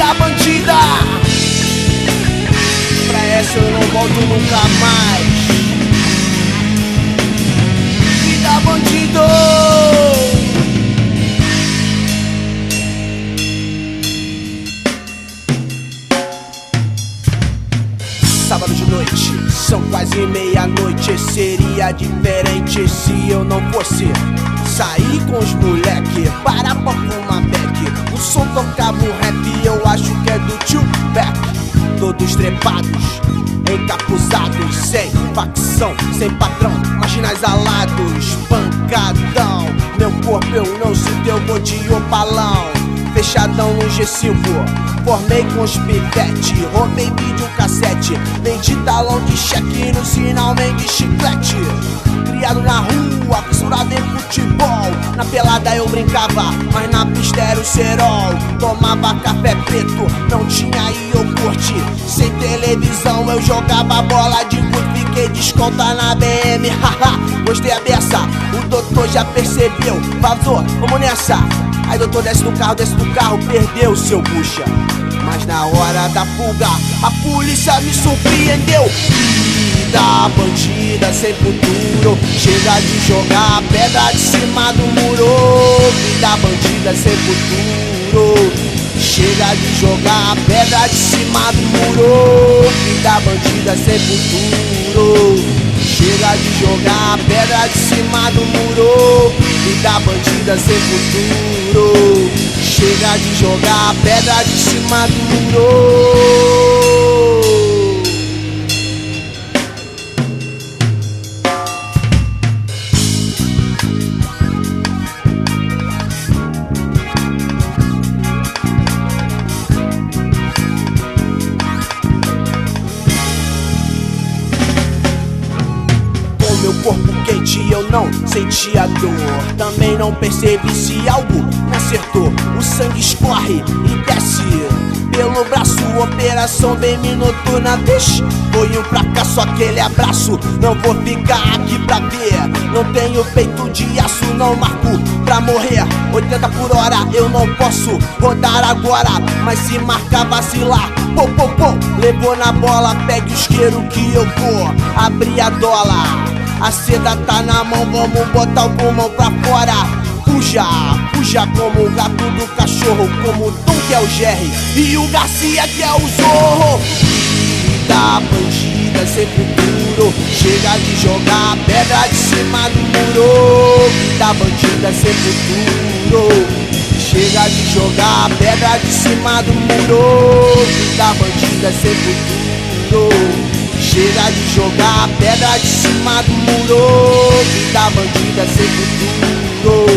vida bandida. Pra essa eu não volto nunca mais. Vida bandido. Sábado de noite, são quase meia-noite. Seria diferente se eu não fosse sair com os moleque para fumar beck. O som tocava um rap, eu acho que é do Tupac. Todos trepados, encapuzados, sem facção, sem patrão, marginais alados, pancadão. Meu corpo eu não sinto, eu vou de opalão. Fechadão no G5, formei com os pivete, roubei videocassete, vendi talão de cheque no sinal, de chiclete. Criado na rua, fissurado em futebol, na pelada eu brincava, mas na pista era o cerol. Tomava café preto, não tinha iogurte, sem televisão eu jogava bola de gude. Fiquei desconta na BM, haha, gostei a beça, o doutor já percebeu, vazou, vamos nessa. Aí doutor desce do carro, perdeu seu bucha. Mas na hora da fuga, a polícia me surpreendeu. Vida bandida sem futuro, chega de jogar pedra de cima do muro. Vida bandida sem futuro, chega de jogar pedra de cima do muro. Vida bandida sem futuro, chega de jogar pedra de cima do muro. Vida bandida sem futuro, chega de jogar pedra de cima do muro. Meu corpo quente, eu não sentia dor. Também não percebi se algo me acertou. O sangue escorre e desce pelo braço. Operação bem noturna, vixe, foi um fracasso aquele abraço. Não vou ficar aqui pra ver, não tenho peito de aço, não marco pra morrer. 80 por hora eu não posso rodar agora, mas se marcar vacilar, pô, pô, pô, levou na bola, pegue o isqueiro que eu vou abrir a dola. A seda tá na mão, vamos botar o pulmão pra fora. Fuja, fuja como o gato do cachorro, como o Tom que é o Jerry e o Garcia que é o Zorro. Vida bandida sem futuro, chega de jogar pedra de cima do muro. Vida bandida sem futuro, chega de jogar pedra de cima do muro. Vida bandida sem futuro, chega de jogar pedra de cima do muro. Vida bandida sem futuro,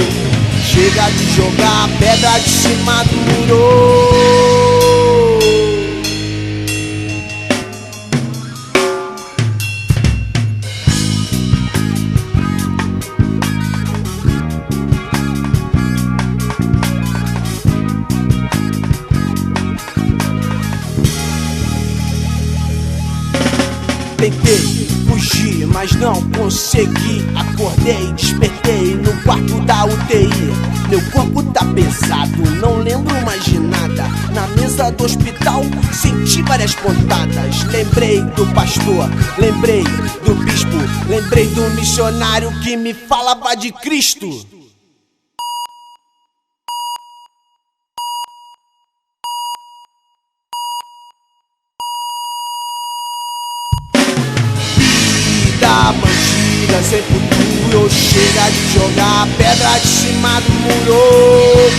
chega de jogar pedra de cima do muro. Tentei fugir, mas não consegui. Acordei, despertei no quarto da UTI. Meu corpo tá pesado, não lembro mais de nada. Na mesa do hospital, senti várias pontadas. Lembrei do pastor, lembrei do bispo, lembrei do missionário que me falava de Cristo. Vida bandida sem futuro, chega de jogar pedra de cima do muro.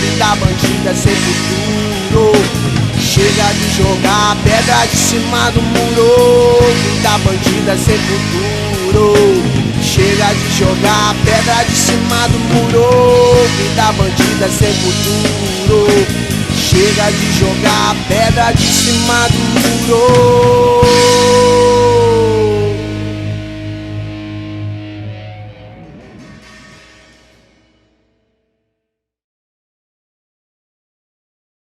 Vida bandida sem futuro, chega de jogar pedra de cima do muro. Vida bandida sem futuro, chega de jogar pedra de cima do muro. Vida bandida sem futuro, chega de jogar pedra de cima do muro.